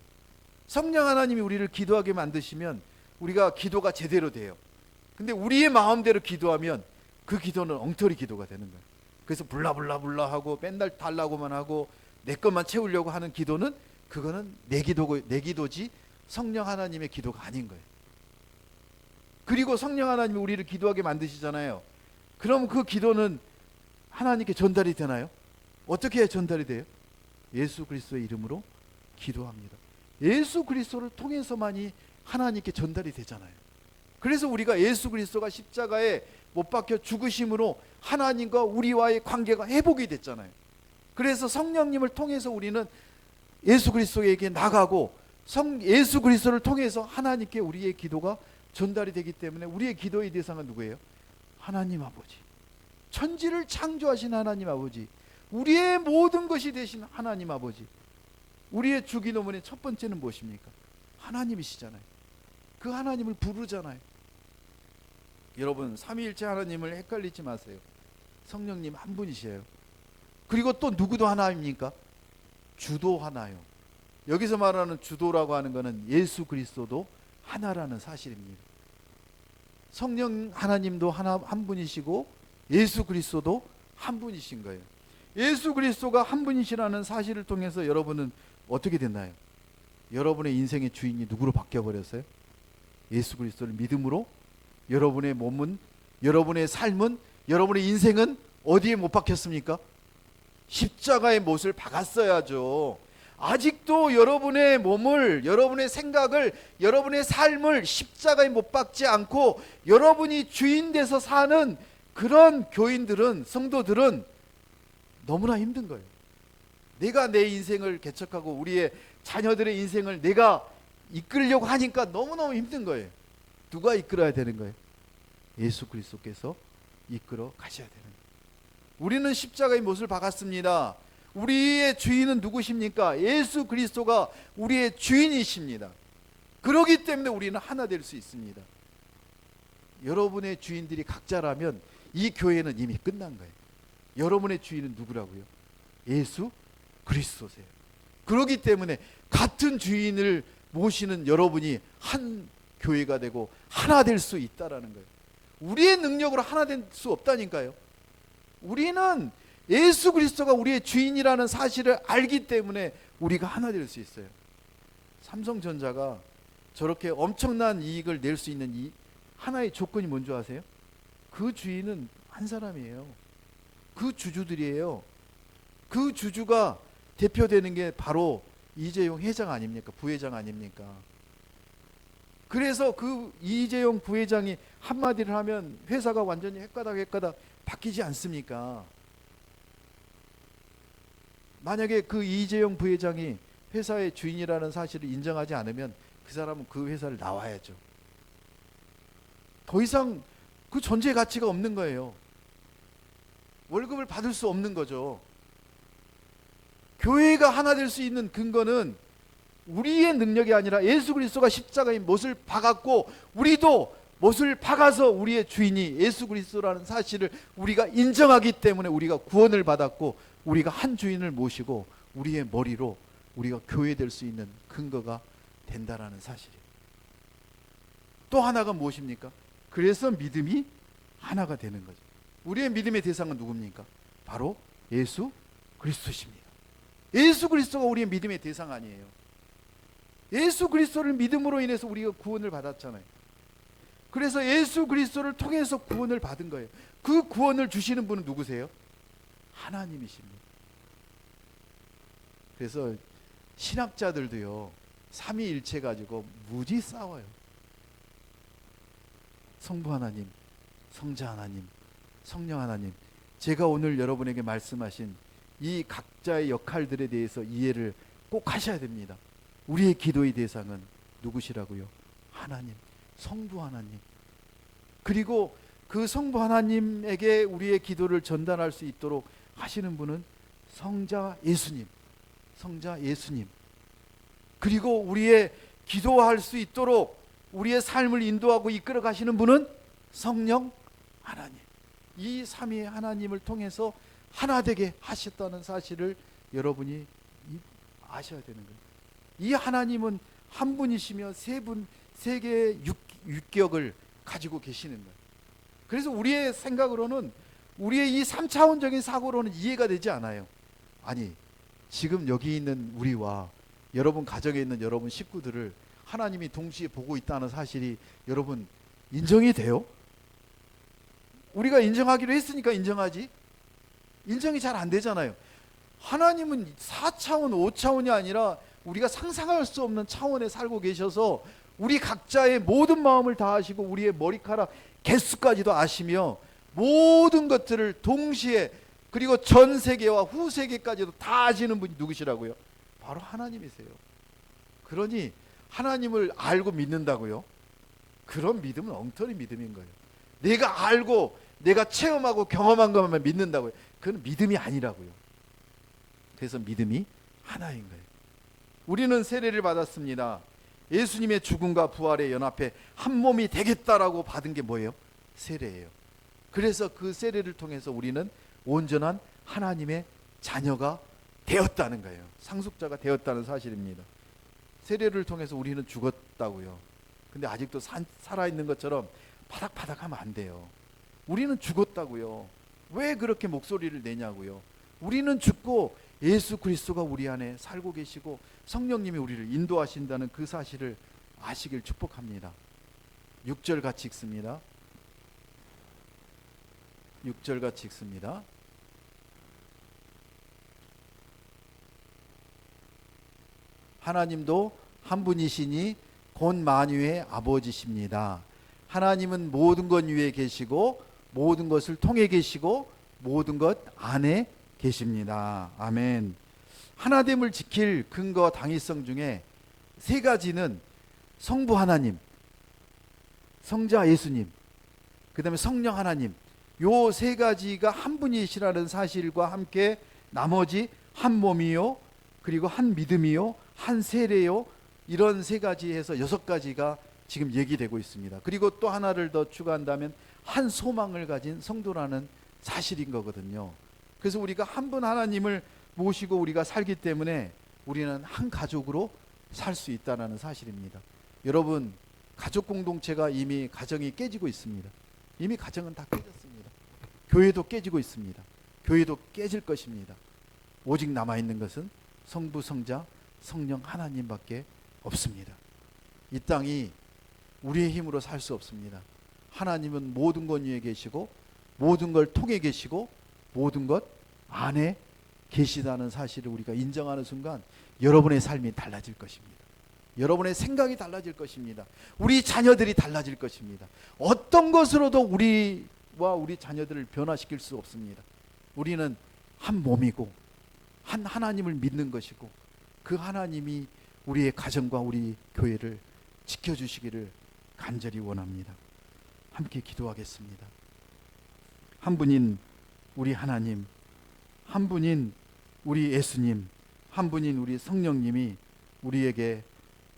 성령 하나님이 우리를 기도하게 만드시면 우리가 기도가 제대로 돼요. 근데 우리의 마음대로 기도하면 그 기도는 엉터리 기도가 되는 거예요. 그래서 불라불라 하고 맨날 달라고만 하고 내 것만 채우려고 하는 기도는, 그거는 내 기도지 성령 하나님의 기도가 아닌 거예요. 그리고 성령 하나님이 우리를 기도하게 만드시잖아요. 그럼 그 기도는 하나님께 전달이 되나요? 어떻게 해야 전달이 돼요? 예수 그리스도의 이름으로 기도합니다. 예수 그리스도를 통해서만이 하나님께 전달이 되잖아요. 그래서 우리가 예수 그리스도가 십자가에 못 박혀 죽으심으로 하나님과 우리와의 관계가 회복이 됐잖아요. 그래서 성령님을 통해서 우리는 예수 그리스도에게 나가고, 예수 그리스도를 통해서 하나님께 우리의 기도가 전달이 되기 때문에 우리의 기도의 대상은 누구예요? 하나님 아버지, 천지를 창조하신 하나님 아버지, 우리의 모든 것이 되신 하나님 아버지. 우리의 주기도문의 첫 번째는 무엇입니까? 하나님이시잖아요. 그 하나님을 부르잖아요. 여러분, 삼위일체 하나님을 헷갈리지 마세요. 성령님 한 분이세요. 그리고 또 누구도 하나입니까? 주도 하나요. 여기서 말하는 주도라고 하는 것은 예수 그리스도도 하나라는 사실입니다. 성령 하나님도 한 분이시고 예수 그리스도도 한 분이신 거예요. 예수 그리스도가 한 분이시라는 사실을 통해서 여러분은 어떻게 됐나요? 여러분의 인생의 주인이 누구로 바뀌어버렸어요? 예수 그리스도를 믿음으로. 여러분의 몸은, 여러분의 삶은, 여러분의 인생은 어디에 못 박혔습니까? 십자가의 못을 박았어야죠. 아직도 여러분의 몸을, 여러분의 생각을, 여러분의 삶을 십자가에 못 박지 않고 여러분이 주인 돼서 사는 그런 교인들은, 성도들은 너무나 힘든 거예요. 내가 내 인생을 개척하고 우리의 자녀들의 인생을 내가 이끌려고 하니까 너무너무 힘든 거예요. 누가 이끌어야 되는 거예요? 예수 그리스도께서 이끌어 가셔야 되는 거예요. 우리는 십자가의 못을 박았습니다. 우리의 주인은 누구십니까? 예수 그리스도가 우리의 주인이십니다. 그렇기 때문에 우리는 하나 될 수 있습니다. 여러분의 주인들이 각자라면 이 교회는 이미 끝난 거예요. 여러분의 주인은 누구라고요? 예수 그리스도세요. 그렇기 때문에 같은 주인을 모시는 여러분이 한 교회가 되고 하나 될 수 있다라는 거예요. 우리의 능력으로 하나 될 수 없다니까요. 우리는 예수 그리스도가 우리의 주인이라는 사실을 알기 때문에 우리가 하나 될 수 있어요. 삼성전자가 저렇게 엄청난 이익을 낼 수 있는 이 하나의 조건이 뭔지 아세요? 그 주인은 한 사람이에요. 그 주주들이에요. 그 주주가 대표되는 게 바로 이재용 회장 아닙니까? 부회장 아닙니까? 그래서 그 이재용 부회장이 한마디를 하면 회사가 완전히 헷가닥 바뀌지 않습니까? 만약에 그 이재용 부회장이 회사의 주인이라는 사실을 인정하지 않으면 그 사람은 그 회사를 나와야죠. 더 이상 그 존재 가치가 없는 거예요. 월급을 받을 수 없는 거죠. 교회가 하나 될 수 있는 근거는 우리의 능력이 아니라 예수 그리스도가 십자가에 못을 박았고 우리도 못을 박아서 우리의 주인이 예수 그리스도라는 사실을 우리가 인정하기 때문에 우리가 구원을 받았고 우리가 한 주인을 모시고 우리의 머리로 우리가 교회 될 수 있는 근거가 된다라는 사실이에요. 또 하나가 무엇입니까? 그래서 믿음이 하나가 되는 거죠. 우리의 믿음의 대상은 누굽니까? 바로 예수 그리스도십니다. 예수 그리스도가 우리의 믿음의 대상 아니에요. 예수 그리스도를 믿음으로 인해서 우리가 구원을 받았잖아요. 그래서 예수 그리스도를 통해서 구원을 받은 거예요. 그 구원을 주시는 분은 누구세요? 하나님이십니다. 그래서 신학자들도요, 삼위일체 가지고 무지 싸워요. 성부 하나님, 성자 하나님, 성령 하나님. 제가 오늘 여러분에게 말씀하신 이 각자의 역할들에 대해서 이해를 꼭 하셔야 됩니다. 우리의 기도의 대상은 누구시라고요? 하나님, 성부 하나님. 그리고 그 성부 하나님에게 우리의 기도를 전달할 수 있도록 하시는 분은 성자 예수님, 성자 예수님. 그리고 우리의 기도할 수 있도록 우리의 삶을 인도하고 이끌어 가시는 분은 성령 하나님. 이 삼위의 하나님을 통해서 하나 되게 하셨다는 사실을 여러분이 아셔야 되는 거예요. 이 하나님은 한 분이시며 세 개의 육격을 가지고 계시는 거예요. 그래서 우리의 생각으로는, 우리의 이 3차원적인 사고로는 이해가 되지 않아요. 아니, 지금 여기 있는 우리와 여러분 가정에 있는 여러분 식구들을 하나님이 동시에 보고 있다는 사실이 여러분 인정이 돼요? 우리가 인정하기로 했으니까 인정하지, 인정이 잘 안 되잖아요. 하나님은 4차원, 5차원이 아니라 우리가 상상할 수 없는 차원에 살고 계셔서 우리 각자의 모든 마음을 다하시고 우리의 머리카락 개수까지도 아시며 모든 것들을 동시에, 그리고 전 세계와 후 세계까지도 다 아시는 분이 누구시라고요? 바로 하나님이세요. 그러니 하나님을 알고 믿는다고요? 그런 믿음은 엉터리 믿음인 거예요. 내가 알고 내가 체험하고 경험한 것만 믿는다고요? 그건 믿음이 아니라고요. 그래서 믿음이 하나인 거예요. 우리는 세례를 받았습니다. 예수님의 죽음과 부활에 연합해 한 몸이 되겠다라고 받은 게 뭐예요? 세례예요. 그래서 그 세례를 통해서 우리는 온전한 하나님의 자녀가 되었다는 거예요. 상속자가 되었다는 사실입니다. 세례를 통해서 우리는 죽었다고요. 근데 아직도 살아있는 것처럼 파닥파닥하면 안 돼요. 우리는 죽었다고요. 왜 그렇게 목소리를 내냐고요. 우리는 죽고 예수 그리스도가 우리 안에 살고 계시고 성령님이 우리를 인도하신다는 그 사실을 아시길 축복합니다. 6절 같이 읽습니다. 6절 같이 읽습니다. 하나님도 한 분이시니 곧 만유의 아버지십니다. 하나님은 모든 것 위에 계시고 모든 것을 통해 계시고 모든 것 안에 계십니다. 아멘. 하나됨을 지킬 근거 당위성 중에 세 가지는 성부 하나님, 성자 예수님, 그 다음에 성령 하나님, 요 세 가지가 한 분이시라는 사실과 함께 나머지 한 몸이요, 그리고 한 믿음이요, 한 세례요, 이런 세 가지 해서 6가지가 지금 얘기되고 있습니다. 그리고 또 하나를 더 추가한다면 한 소망을 가진 성도라는 사실인 거거든요. 그래서 우리가 한 분 하나님을 모시고 우리가 살기 때문에 우리는 한 가족으로 살 수 있다는 사실입니다. 여러분, 가족 공동체가 이미 가정이 깨지고 있습니다. 이미 가정은 다 깨졌습니다. 교회도 깨지고 있습니다. 교회도 깨질 것입니다. 오직 남아있는 것은 성부, 성자, 성령 하나님밖에 없습니다. 이 땅이 우리의 힘으로 살 수 없습니다. 하나님은 모든 것 위에 계시고 모든 걸 통해 계시고 모든 것 안에 계시다는 사실을 우리가 인정하는 순간 여러분의 삶이 달라질 것입니다. 여러분의 생각이 달라질 것입니다. 우리 자녀들이 달라질 것입니다. 어떤 것으로도 우리와 우리 자녀들을 변화시킬 수 없습니다. 우리는 한 몸이고 한 하나님을 믿는 것이고 그 하나님이 우리의 가정과 우리 교회를 지켜주시기를 간절히 원합니다. 함께 기도하겠습니다. 한 분인 우리 하나님, 한 분인 우리 예수님, 한 분인 우리 성령님이 우리에게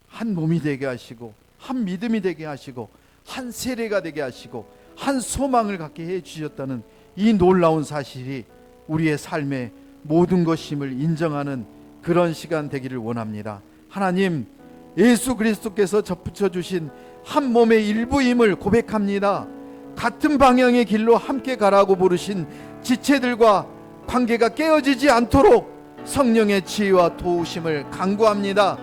한 몸이 되게 하시고 한 믿음이 되게 하시고 한 세례가 되게 하시고 한 소망을 갖게 해 주셨다는 이 놀라운 사실이 우리의 삶의 모든 것임을 인정하는 그런 시간 되기를 원합니다. 하나님, 예수 그리스도께서 접붙여 주신 한 몸의 일부임을 고백합니다. 같은 방향의 길로 함께 가라고 부르신 지체들과 관계가 깨어지지 않도록 성령의 지혜와 도우심을 간구합니다.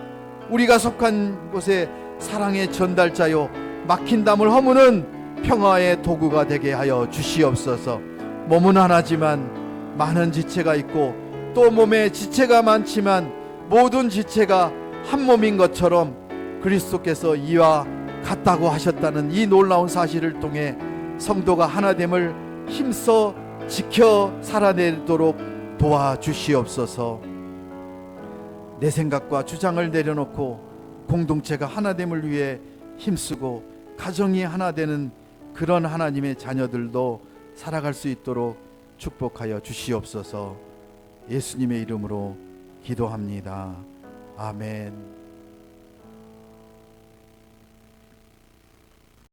우리가 속한 곳에 사랑의 전달자요 막힌 담을 허무는 평화의 도구가 되게 하여 주시옵소서. 몸은 하나지만 많은 지체가 있고 또 몸에 지체가 많지만 모든 지체가 한 몸인 것처럼 그리스도께서 이와 같다고 하셨다는 이 놀라운 사실을 통해 성도가 하나됨을 힘써 지켜 살아내도록 도와주시옵소서. 내 생각과 주장을 내려놓고 공동체가 하나됨을 위해 힘쓰고 가정이 하나 되는 그런 하나님의 자녀들도 살아갈 수 있도록 축복하여 주시옵소서. 예수님의 이름으로 기도합니다. 아멘.